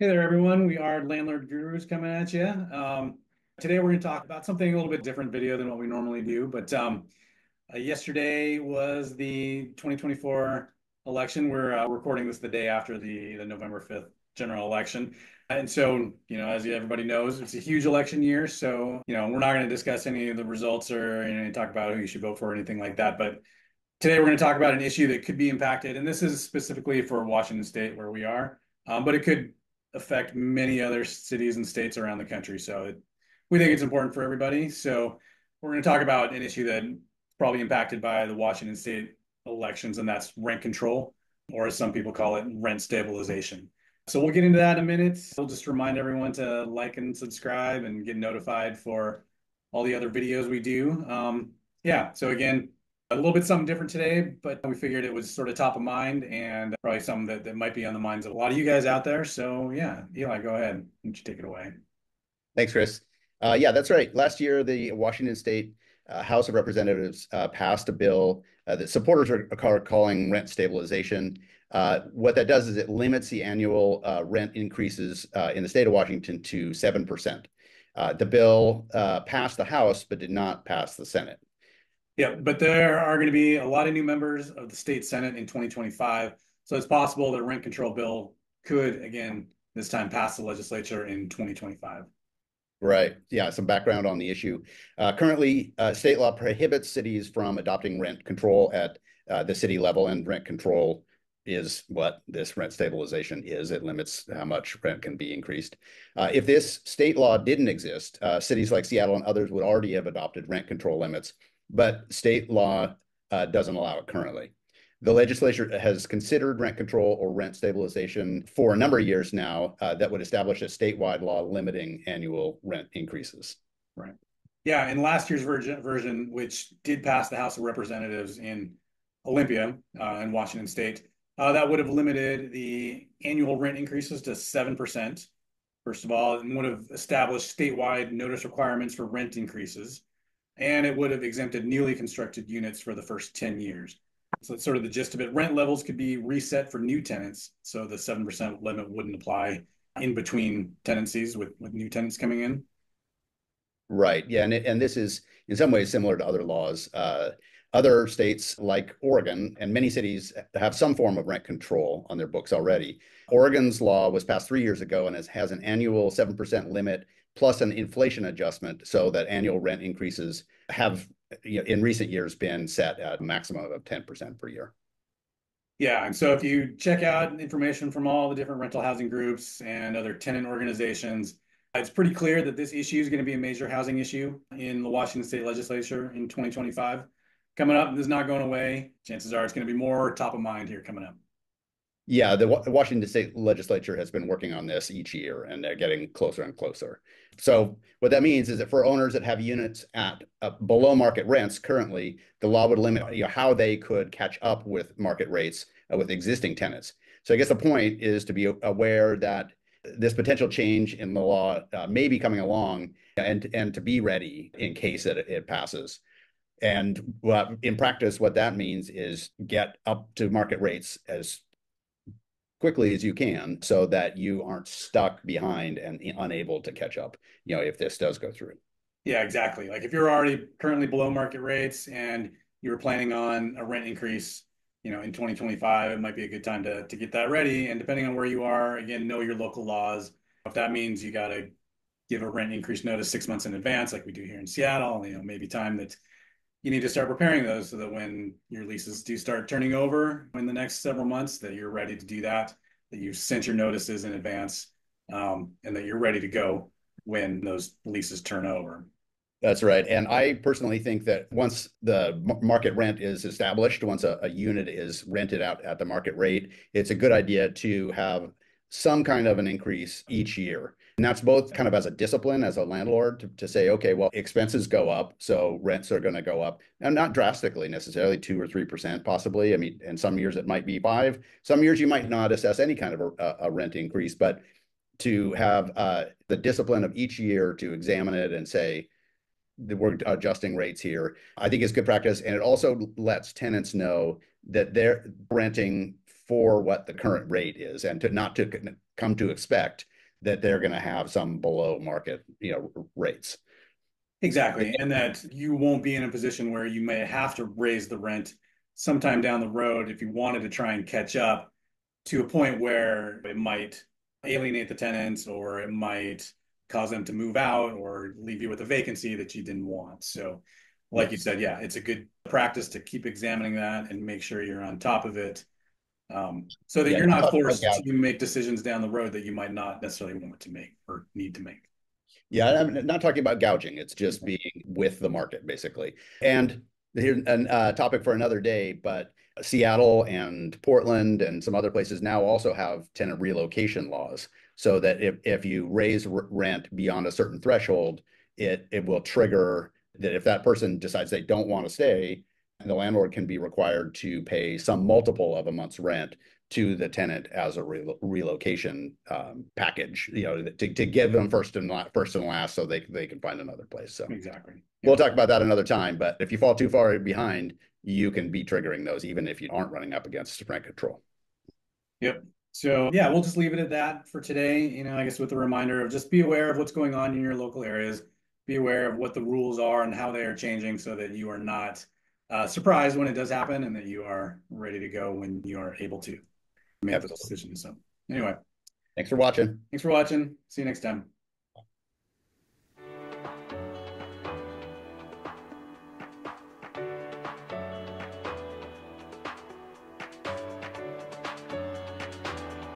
Hey there, everyone. We are Landlord Gurus coming at you. Today, we're going to talk about something a little bit different video than what we normally do. But yesterday was the 2024 election. We're recording this the day after the November 5th general election. And so, as everybody knows, it's a huge election year. So, we're not going to discuss any of the results or talk about who you should vote for or anything like that. But today, we're going to talk about an issue that could be impacted. And this is specifically for Washington State, where we are. But it could affect many other cities and states around the country. We think it's important for everybody. So we're going to talk about an issue that's probably impacted by the Washington State elections, and that's rent control, or as some people call it, rent stabilization. So we'll get into that in a minute. We'll just remind everyone to like and subscribe and get notified for all the other videos we do. Yeah, so again, a little bit something different today, but we figured it was sort of top of mind and probably something that might be on the minds of a lot of you guys out there. So yeah, Eli, go ahead. Why don't you take it away? Thanks, Chris. Yeah, that's right. Last year, the Washington State House of Representatives passed a bill that supporters are calling rent stabilization. What that does is it limits the annual rent increases in the state of Washington to 7%. The bill passed the House, but did not pass the Senate. Yeah, but there are going to be a lot of new members of the state Senate in 2025. So it's possible that a rent control bill could, again, this time pass the legislature in 2025. Right. Yeah, some background on the issue. Currently, state law prohibits cities from adopting rent control at the city level, and rent control is what this rent stabilization is. It limits how much rent can be increased. If this state law didn't exist, cities like Seattle and others would already have adopted rent control limits, but state law doesn't allow it currently. The legislature has considered rent control or rent stabilization for a number of years now that would establish a statewide law limiting annual rent increases. Right. Yeah, and last year's version, which did pass the House of Representatives in Olympia in Washington State, that would have limited the annual rent increases to 7%, first of all, and would have established statewide notice requirements for rent increases, and it would have exempted newly constructed units for the first 10 years. So that's sort of the gist of it. Rent levels could be reset for new tenants, so the 7% limit wouldn't apply in between tenancies with new tenants coming in. Right. Yeah. And this is in some ways similar to other laws. Other states like Oregon and many cities have some form of rent control on their books already. Oregon's law was passed 3 years ago and has an annual 7% limit plus an inflation adjustment so that annual rent increases have in recent years been set at a maximum of 10% per year. Yeah, and so if you check out information from all the different rental housing groups and other tenant organizations, it's pretty clear that this issue is going to be a major housing issue in the Washington State Legislature in 2025. Coming up, this is not going away. Chances are it's going to be more top of mind here coming up. Yeah, the Washington State Legislature has been working on this each year, and they're getting closer and closer. So what that means is that for owners that have units at below market rents currently, the law would limit how they could catch up with market rates with existing tenants. So I guess the point is to be aware that this potential change in the law may be coming along, and to be ready in case it passes. And in practice, what that means is get up to market rates as quickly as you can so that you aren't stuck behind and unable to catch up, if this does go through. Yeah, exactly. Like if you're already currently below market rates and you were planning on a rent increase, in 2025, it might be a good time to get that ready. And depending on where you are, again, know your local laws. If that means you got to give a rent increase notice 6 months in advance, like we do here in Seattle, maybe time that you need to start preparing those so that when your leases do start turning over in the next several months, that you're ready to do that, that you've sent your notices in advance, and that you're ready to go when those leases turn over. That's right. And I personally think that once the market rent is established, once a unit is rented out at the market rate, it's a good idea to have some kind of an increase each year. And that's both kind of as a discipline as a landlord to say, okay, well, expenses go up, so rents are going to go up, and not drastically necessarily 2 or 3% possibly. I mean, in some years it might be 5. Some years you might not assess any kind of a rent increase, but to have the discipline of each year to examine it and say, we're adjusting rates here, I think is good practice. And it also lets tenants know that they're renting for what the current rate is, and to not to come to expect that they're going to have some below market, rates. Exactly. And that you won't be in a position where you may have to raise the rent sometime down the road if you wanted to try and catch up to a point where it might alienate the tenants or it might cause them to move out or leave you with a vacancy that you didn't want. So, like you Yes. said, yeah, it's a good practice to keep examining that and make sure you're on top of it, so that Yeah. you're Not not talking about forced to gouging. make decisions down the road that you might not necessarily want to make or need to make. Yeah, I'm not talking about gouging. It's just being with the market, basically. And here's a topic for another day, but Seattle and Portland and some other places now also have tenant relocation laws, so that if you raise rent beyond a certain threshold, it will trigger that if that person decides they don't want to stay, the landlord can be required to pay some multiple of a month's rent to the tenant as a relocation package, to give them first and last, so they can find another place. So Exactly. we'll Yep. talk about that another time. But if you fall too far behind, you can be triggering those, even if you aren't running up against rent control. Yep. So yeah, we'll just leave it at that for today. I guess with a reminder of just be aware of what's going on in your local areas, be aware of what the rules are and how they are changing so that you are not surprised when it does happen and that you are ready to go when you are able to make those Absolutely. decisions. So anyway, Thanks for watching. thanks for watching. See you next time.